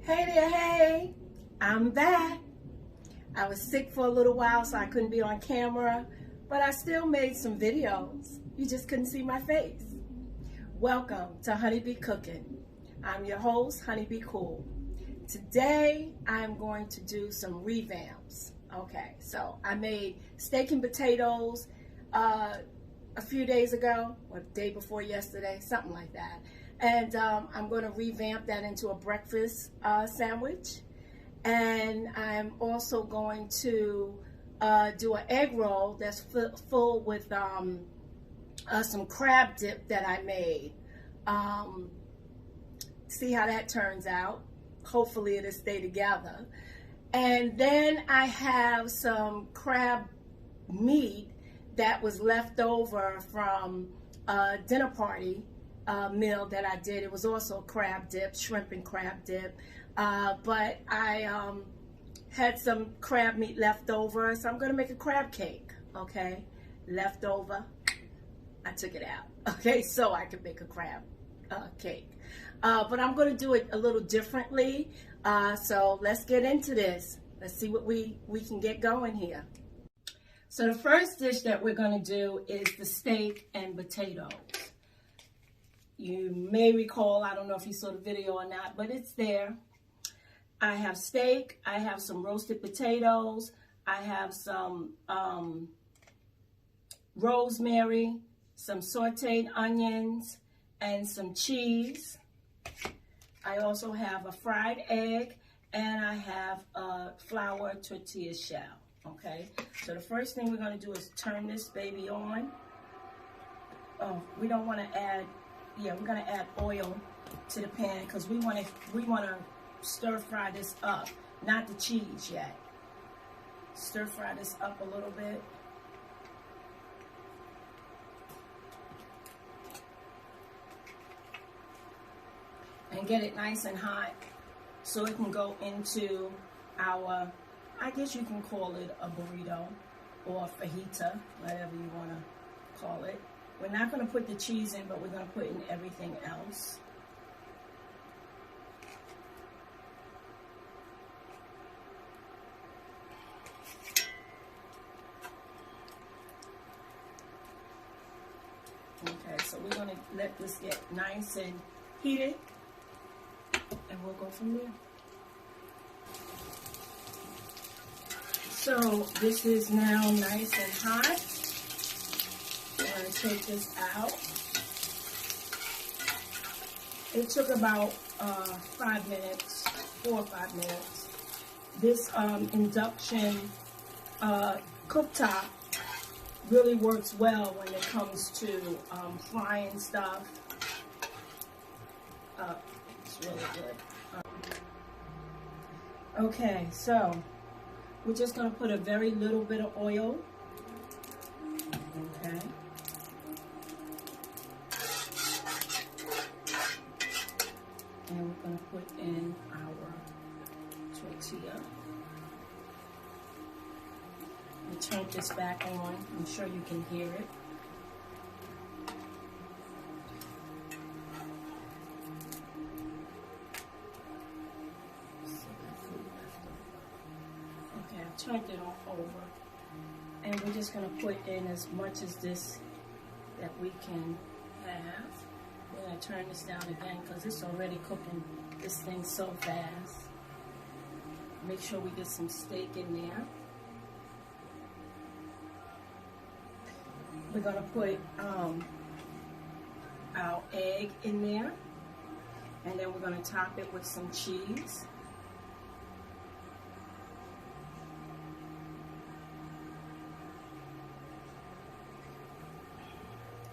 Hey there, hey, I'm back. I was sick for a little while, so I couldn't be on camera, but I still made some videos. You just couldn't see my face. Welcome to Honeybee Cooking. I'm your host, Honeybee Cool. Today, I'm going to do some revamps. Okay, so I made steak and potatoes a few days ago, or the day before yesterday, something like that. And I'm going to revamp that into a breakfast sandwich. And I'm also going to do an egg roll that's full with some crab dip that I made. See how that turns out. Hopefully it'll stay together. And then I have some crab meat that was left over from a dinner party meal that I did. It was also crab dip, shrimp and crab dip. But I had some crab meat left over, so I'm going to make a crab cake, okay? Left over, I took it out, okay? So I could make a crab cake. But I'm going to do it a little differently. So let's get into this. Let's see what we can get going here. So the first dish that we're going to do is the steak and potatoes. You may recall, I don't know if you saw the video or not, but it's there. I have steak, I have some roasted potatoes, I have some rosemary, some sauteed onions, and some cheese. I also have a fried egg, and I have a flour tortilla shell, okay? So the first thing we're gonna do is turn this baby on. Oh, we don't wanna add, we're gonna add oil to the pan because we wanna stir fry this up, not the cheese yet. Stir fry this up a little bit. And get it nice and hot so it can go into our, I guess you can call it a burrito or fajita, whatever you want to call it. We're not going to put the cheese in, but we're going to put in everything else. Okay, so we're going to let this get nice and heated, and we'll go from there. So this is now nice and hot. I'm going to take this out. It took about 5 minutes, 4 or 5 minutes. This induction cooktop really works well when it comes to frying stuff. It's really good. Okay, so we're just going to put a very little bit of oil. Okay. And we're going to put in our tortilla. And turn this back on. I'm sure you can hear it. Okay, I've turned it over. And we're just going to put in as much as this that we can have. We're going to turn this down again because it's already cooking this thing so fast. Make sure we get some steak in there. We're going to put our egg in there. And then we're going to top it with some cheese.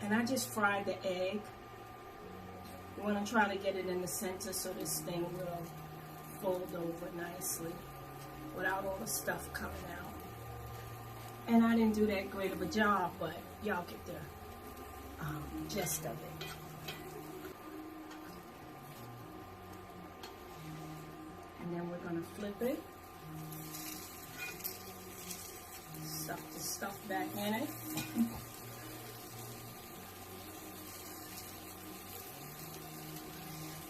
And I just fried the egg. You want to try to get it in the center so this thing will fold over nicely without all the stuff coming out. And I didn't do that great of a job, but y'all get the gist of it. And then we're going to flip it. Stuff the stuff back in it.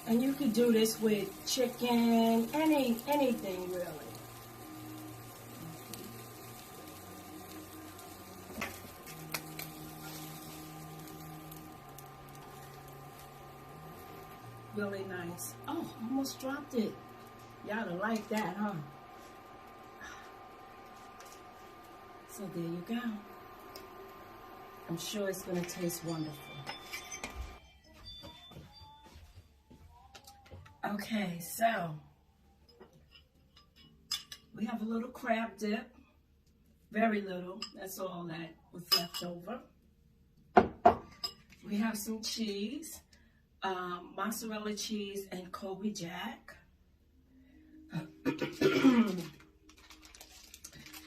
And you could do this with chicken, anything really. Really nice. Oh, almost dropped it. Y'all don't like that, huh? So there you go. I'm sure it's gonna taste wonderful. Okay, so we have a little crab dip. Very little. That's all that was left over. We have some cheese, mozzarella cheese and Colby Jack.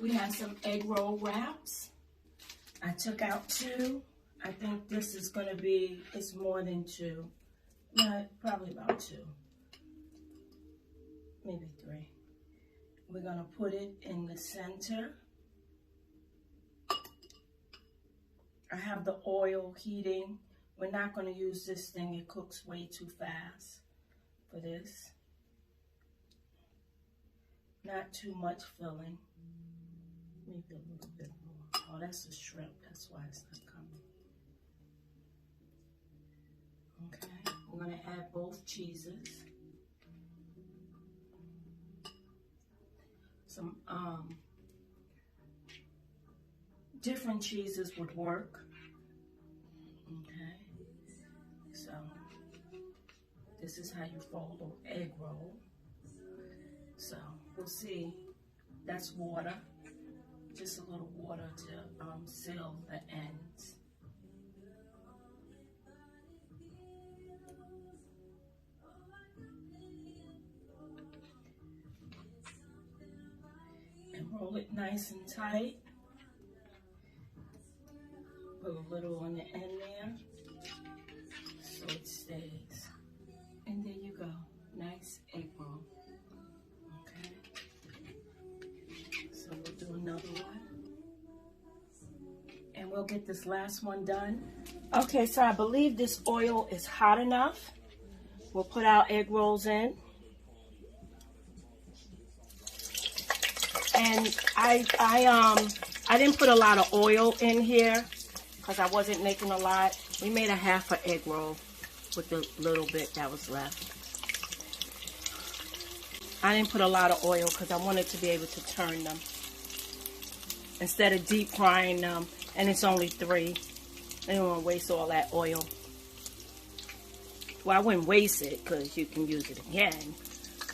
We have some egg roll wraps. I took out 2. I think this is going to be, it's more than 2. No, probably about 2. Maybe 3. We're going to put it in the center. I have the oil heating. We're not going to use this thing. It cooks way too fast for this. Not too much filling. Maybe a little bit more. Oh, that's a shrimp. That's why it's not coming. Okay, I'm going to add both cheeses. Some different cheeses would work. Okay, so this is how you fold an egg roll. So we'll see. That's water. Just a little water to seal the ends. And roll it nice and tight. Put a little on the end there so it stays. And there you go. Nice egg roll. Okay. So we'll do another one. And we'll get this last one done. Okay, so I believe this oil is hot enough. We'll put our egg rolls in. And I didn't put a lot of oil in here because I wasn't making a lot. We made a half an egg roll with the little bit that was left. I didn't put a lot of oil because I wanted to be able to turn them instead of deep frying them. And it's only 3. I don't want to waste all that oil. Well, I wouldn't waste it because you can use it again,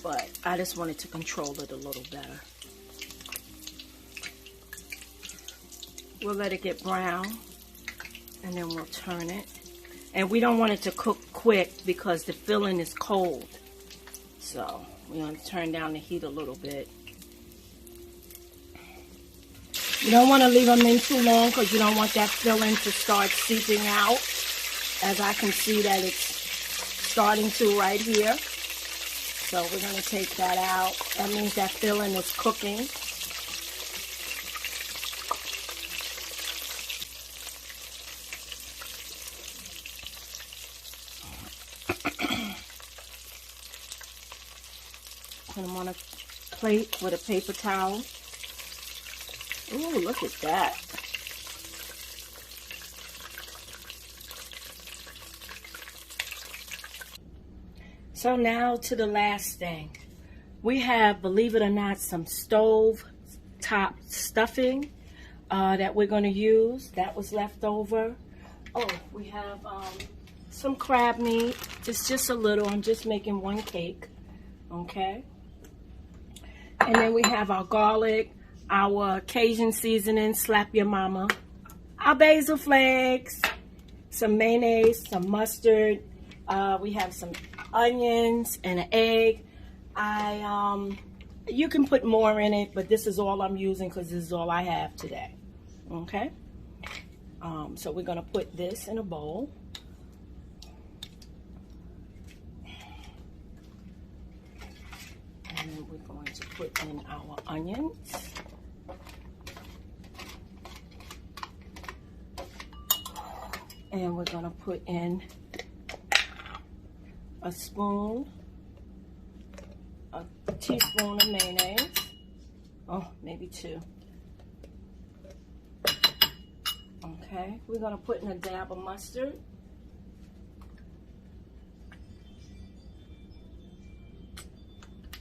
but I just wanted to control it a little better. We'll let it get brown, and then we'll turn it. And we don't want it to cook quick because the filling is cold. So we're going to turn down the heat a little bit. You don't want to leave them in too long because you don't want that filling to start seeping out. As I can see that it's starting to right here. So we're going to take that out. That means that filling is cooking. Put them on a plate with a paper towel. Ooh, look at that. So now to the last thing. We have, believe it or not, some stove top stuffing that we're going to use. That was left over. Oh, we have some crab meat. Just a little. I'm just making 1 cake. Okay. And then we have our garlic, our Cajun seasoning, slap your mama, our basil flakes, some mayonnaise, some mustard. We have some onions and an egg. You can put more in it, but this is all I'm using because this is all I have today. Okay. So we're gonna put this in a bowl. And then we're going to put in our onions. And we're going to put in a teaspoon of mayonnaise. Oh, maybe 2. Okay, we're gonna put in a dab of mustard.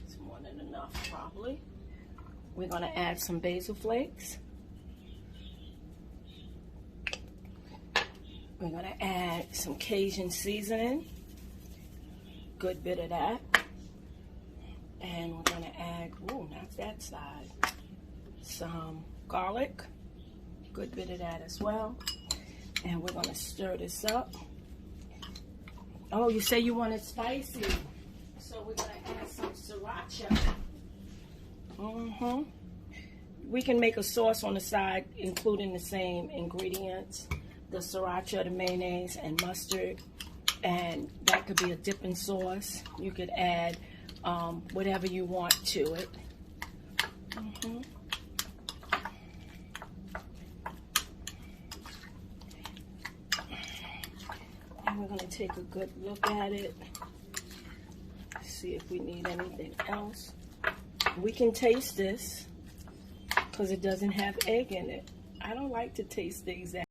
It's more than enough, probably. We're gonna add some basil flakes. We're gonna add some Cajun seasoning. Good bit of that. And we're gonna add, ooh, not that side, some garlic. Good bit of that as well. And we're gonna stir this up. Oh, you say you want it spicy. So we're gonna add some sriracha. We can make a sauce on the side, including the same ingredients. The sriracha, the mayonnaise, and mustard. And that could be a dipping sauce. You could add whatever you want to it. And we're going to take a good look at it. See if we need anything else. We can taste this because it doesn't have egg in it. I don't like to taste things that